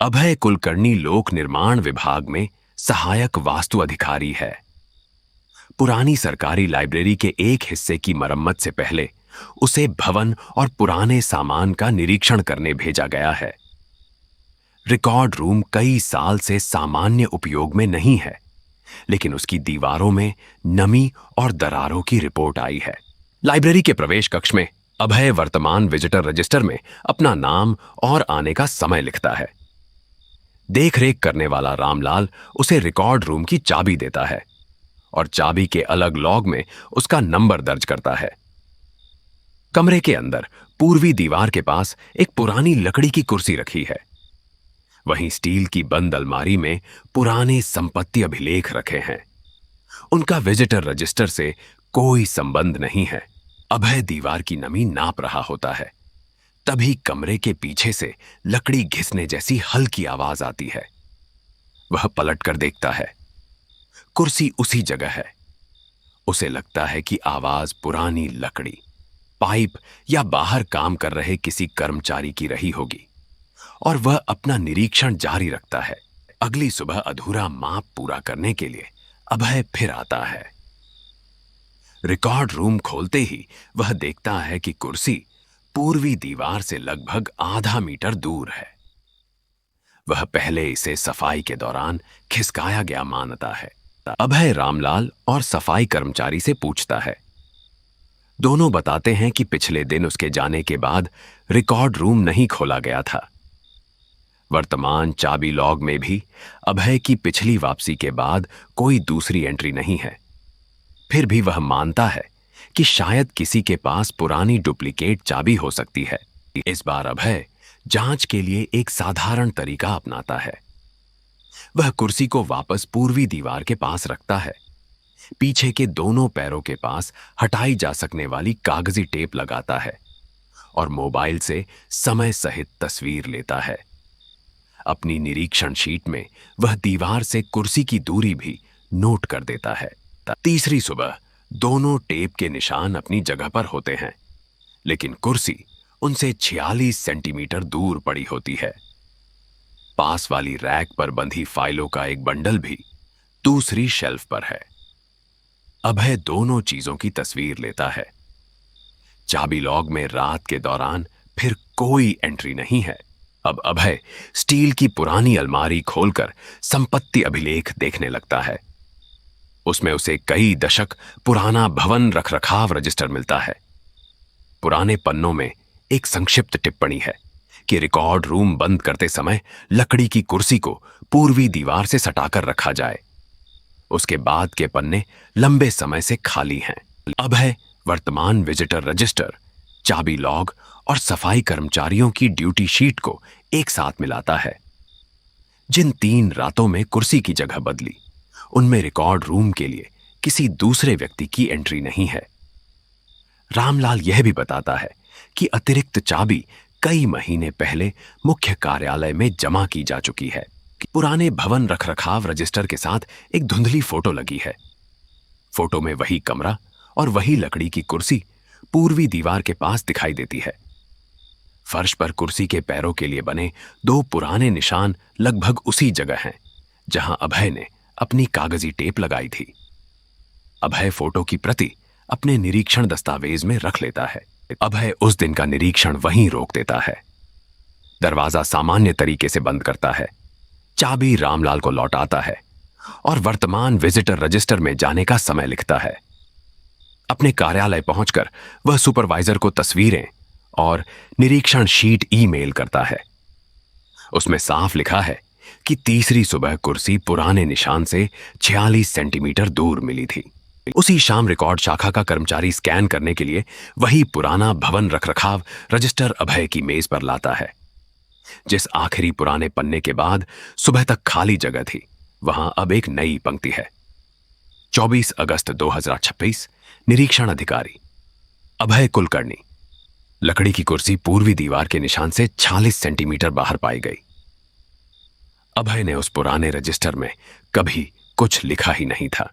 अभय कुलकर्णी लोक निर्माण विभाग में सहायक वास्तु अधिकारी है। पुरानी सरकारी लाइब्रेरी के एक हिस्से की मरम्मत से पहले उसे भवन और पुराने सामान का निरीक्षण करने भेजा गया है। रिकॉर्ड रूम कई साल से सामान्य उपयोग में नहीं है, लेकिन उसकी दीवारों में नमी और दरारों की रिपोर्ट आई है। लाइब्रेरी के प्रवेश कक्ष में अभय वर्तमान विजिटर रजिस्टर में अपना नाम और आने का समय लिखता है। देखरेख करने वाला रामलाल उसे रिकॉर्ड रूम की चाबी देता है और चाबी के अलग लॉग में उसका नंबर दर्ज करता है। कमरे के अंदर पूर्वी दीवार के पास एक पुरानी लकड़ी की कुर्सी रखी है। वहीं स्टील की बंद अलमारी में पुराने संपत्ति अभिलेख रखे हैं। उनका विजिटर रजिस्टर से कोई संबंध नहीं है। अभय दीवार की नमी नाप रहा होता है, तभी कमरे के पीछे से लकड़ी घिसने जैसी हल्की आवाज आती है। वह पलटकर देखता है, कुर्सी उसी जगह है। उसे लगता है कि आवाज पुरानी लकड़ी, पाइप या बाहर काम कर रहे किसी कर्मचारी की रही होगी और वह अपना निरीक्षण जारी रखता है। अगली सुबह अधूरा माप पूरा करने के लिए अभय फिर आता है। रिकॉर्ड रूम खोलते ही वह देखता है कि कुर्सी पूर्वी दीवार से लगभग आधा मीटर दूर है। वह पहले इसे सफाई के दौरान खिसकाया गया मानता है। अभय रामलाल और सफाई कर्मचारी से पूछता है। दोनों बताते हैं कि पिछले दिन उसके जाने के बाद रिकॉर्ड रूम नहीं खोला गया था। वर्तमान चाबी लॉग में भी अभय की पिछली वापसी के बाद कोई दूसरी एंट्री नहीं है। फिर भी वह मानता है कि शायद किसी के पास पुरानी डुप्लीकेट चाबी हो सकती है। इस बार अभय जांच के लिए एक साधारण तरीका अपनाता है। वह कुर्सी को वापस पूर्वी दीवार के पास रखता है। पीछे के दोनों पैरों के पास हटाई जा सकने वाली कागजी टेप लगाता है और मोबाइल से समय सहित तस्वीर लेता है। अपनी निरीक्षण शीट में वह दीवार से कुर्सी की दूरी भी नोट कर देता है। तीसरी सुबह दोनों टेप के निशान अपनी जगह पर होते हैं, लेकिन कुर्सी उनसे 46 सेंटीमीटर दूर पड़ी होती है। पास वाली रैक पर बंधी फाइलों का एक बंडल भी दूसरी शेल्फ पर है। अभय दोनों चीजों की तस्वीर लेता है। चाबी लॉग में रात के दौरान फिर कोई एंट्री नहीं है। अब अभय स्टील की पुरानी अलमारी खोलकर संपत्ति अभिलेख देखने लगता है। उसमें उसे कई दशक पुराना भवन रखरखाव रजिस्टर मिलता है। पुराने पन्नों में एक संक्षिप्त टिप्पणी है कि रिकॉर्ड रूम बंद करते समय लकड़ी की कुर्सी को पूर्वी दीवार से सटाकर रखा जाए। उसके बाद के पन्ने लंबे समय से खाली हैं। अभय वर्तमान विजिटर रजिस्टर, चाबी लॉग और सफाई कर्मचारियों की ड्यूटी शीट को एक साथ मिलाता है। जिन 3 रातों में कुर्सी की जगह बदली, उनमें रिकॉर्ड रूम के लिए किसी दूसरे व्यक्ति की एंट्री नहीं है। रामलाल यह भी बताता है कि अतिरिक्त चाबी कई महीने पहले मुख्य कार्यालय में जमा की जा चुकी है। पुराने भवन रखरखाव रजिस्टर के साथ एक धुंधली फोटो लगी है। फोटो में वही कमरा और वही लकड़ी की कुर्सी पूर्वी दीवार के पास दिखाई देती है। फर्श पर कुर्सी के पैरों के लिए बने 2 पुराने निशान लगभग उसी जगह हैं जहां अभय ने अपनी कागजी टेप लगाई थी। अभय फोटो की प्रति अपने निरीक्षण दस्तावेज में रख लेता है। अभय उस दिन का निरीक्षण वहीं रोक देता है। दरवाजा सामान्य तरीके से बंद करता है, चाबी रामलाल को लौटाता है और वर्तमान विजिटर रजिस्टर में जाने का समय लिखता है। अपने कार्यालय पहुंचकर वह सुपरवाइजर को तस्वीरें और निरीक्षण शीट ईमेल करता है। उसमें साफ लिखा है कि तीसरी सुबह कुर्सी पुराने निशान से 46 सेंटीमीटर दूर मिली थी। उसी शाम रिकॉर्ड शाखा का कर्मचारी स्कैन करने के लिए वही पुराना भवन रखरखाव रजिस्टर अभय की मेज पर लाता है। जिस आखिरी पुराने पन्ने के बाद सुबह तक खाली जगह थी, वहां अब एक नई पंक्ति है। 24 अगस्त 2026, निरीक्षण अधिकारी अभय कुलकर्णी। लकड़ी की कुर्सी पूर्वी दीवार के निशान से 46 सेंटीमीटर बाहर पाई गई। अभय ने उस पुराने रजिस्टर में कभी कुछ लिखा ही नहीं था।